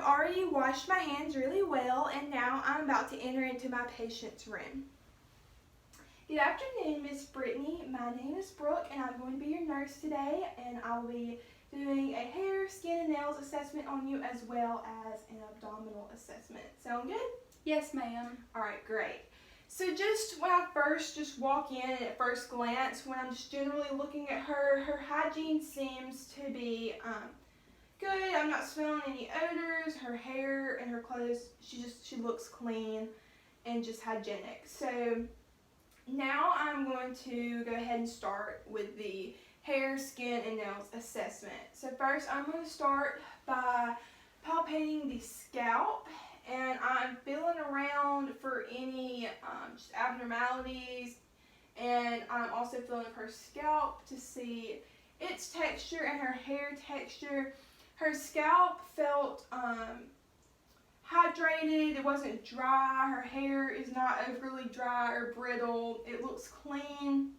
already washed my hands really well, and now I'm about to enter into my patient's room. Good afternoon, Miss Brittany. My name is Brooke, and I'm going to be your nurse today, and I will be doing a hair, skin, and nails assessment on you as well as an abdominal assessment. Sound good? Yes, ma'am. All right, great. So just when I first walk in and at first glance, when I'm just generally looking at her hygiene seems to be good. I'm not smelling any odors. Her hair and her clothes, she looks clean and just hygienic. So now I'm going to go ahead and start with the hair, skin, and nails assessment. So first I'm going to start by palpating the scalp, and I'm feeling around for any just abnormalities, and I'm also feeling her scalp to see its texture and her hair texture. Her scalp felt hydrated. It wasn't dry. Her hair is not overly dry or brittle. It looks clean,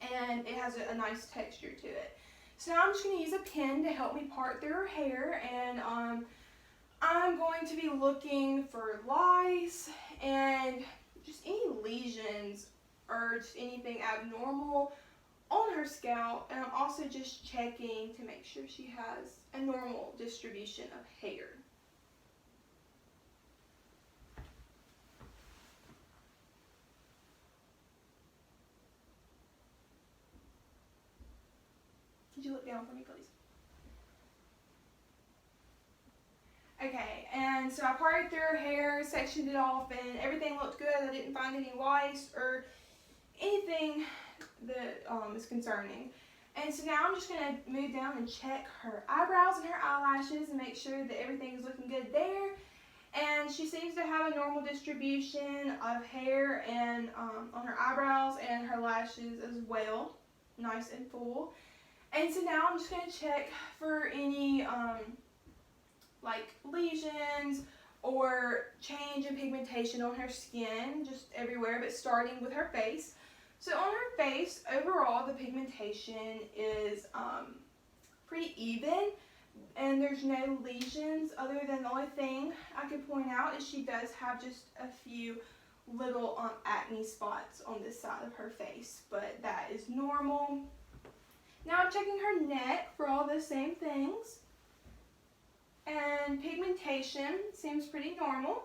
and it has a nice texture to it. So now I'm just going to use a pen to help me part through her hair, and I'm going to be looking for lice and just any lesions or just anything abnormal on her scalp, and I'm also just checking to make sure she has a normal distribution of hair. Could you look down for me, please? Okay, and so I parted through her hair, sectioned it off, and everything looked good. I didn't find any lice or anything that is concerning. And so now I'm just going to move down and check her eyebrows and her eyelashes and make sure that everything is looking good there. And she seems to have a normal distribution of hair and on her eyebrows and her lashes as well, nice and full. And so now I'm just going to check for any like lesions or change in pigmentation on her skin, just everywhere, but starting with her face. So on her face, overall, the pigmentation is pretty even, and there's no lesions, other than the only thing I could point out is she does have just a few little acne spots on this side of her face, but that is normal. Now I'm checking her neck for all those same things, and pigmentation seems pretty normal.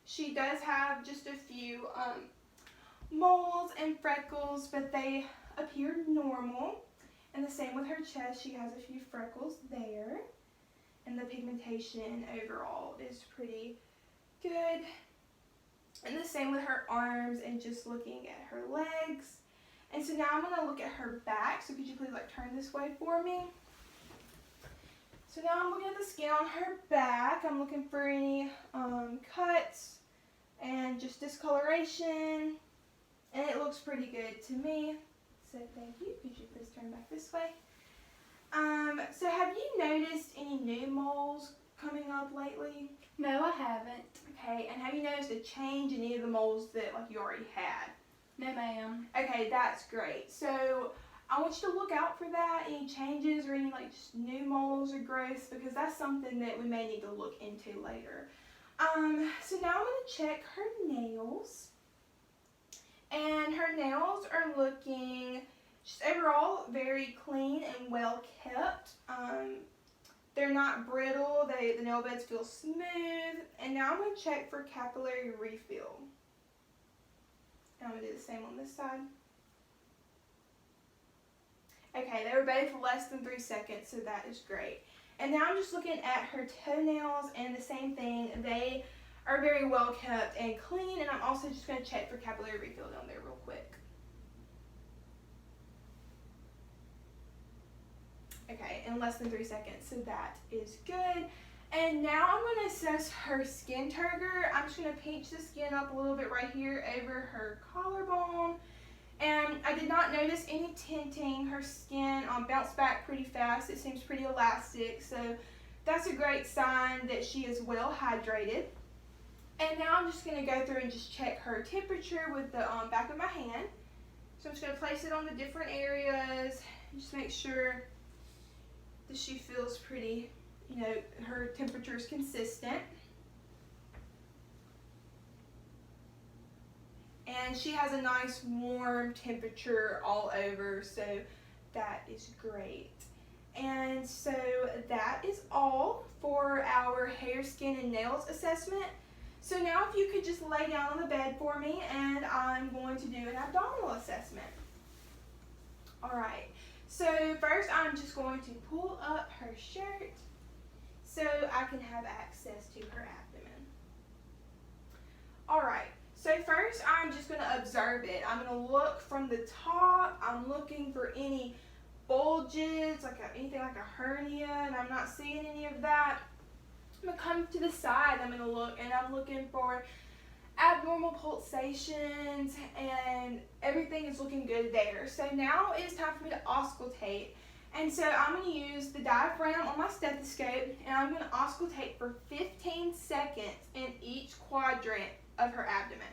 She does have just a few moles and freckles, but they appear normal. And the same with her chest, she has a few freckles there. And the pigmentation overall is pretty good. And the same with her arms and just looking at her legs. And so now I'm going to look at her back. So could you please turn this way for me? So now I'm looking at the skin on her back. I'm looking for any cuts and just discoloration. And it looks pretty good to me. So thank you. Could you please turn back this way? So have you noticed any new moles coming up lately? No, I haven't. Okay, and have you noticed a change in any of the moles that you already had? No, ma'am. Okay, that's great. So I want you to look out for that, any changes or any just new moles or growths, because that's something that we may need to look into later. So now I'm going to check her nails. And her nails are looking just overall very clean and well kept. They're not brittle. The nail beds feel smooth. And now I'm going to check for capillary refill. And I'm going to do the same on this side. Okay, they were both less than 3 seconds, so that is great. And now I'm just looking at her toenails, and the same thing. They are very well kept and clean, and I'm also just going to check for capillary refill down there real quick. Okay, in less than 3 seconds, so that is good. And now I'm going to assess her skin turgor. I'm just going to pinch the skin up a little bit right here over her collarbone. And I did not notice any tinting. Her skin bounced back pretty fast. It seems pretty elastic, so that's a great sign that she is well hydrated. And now I'm just going to go through and just check her temperature with the back of my hand. So I'm just going to place it on the different areas and just make sure that she feels pretty her temperature is consistent. And she has a nice warm temperature all over, so that is great. And so that is all for our hair, skin, and nails assessment. So now if you could just lay down on the bed for me, and I'm going to do an abdominal assessment. Alright, so first I'm just going to pull up her shirt so I can have access to her abdomen. Alright, so first I'm just going to observe it. I'm going to look from the top. I'm looking for any bulges, anything like a hernia, and I'm not seeing any of that. I'm going to come to the side. I'm going to look, and I'm looking for abnormal pulsations, and everything is looking good there. So now it's time for me to auscultate. And so I'm going to use the diaphragm on my stethoscope, and I'm going to auscultate for 15 seconds in each quadrant of her abdomen.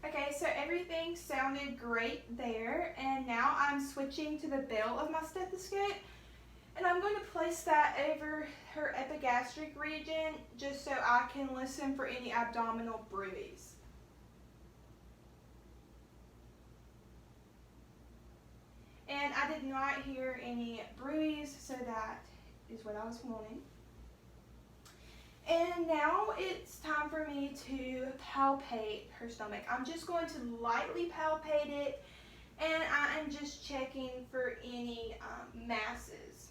Okay, so everything sounded great there, and now I'm switching to the bell of my stethoscope, and I'm going to place that over her epigastric region just so I can listen for any abdominal bruits. And I did not hear any bruise, so that is what I was wanting. And now it's time for me to palpate her stomach. I'm just going to lightly palpate it, and I am just checking for any masses.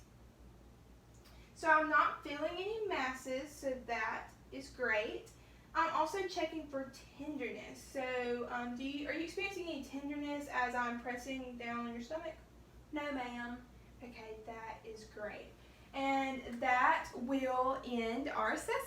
So I'm not feeling any masses, so that is great. I'm also checking for tenderness. So are you experiencing any tenderness as I'm pressing down on your stomach? No, ma'am. Okay, that is great. And that will end our assessment.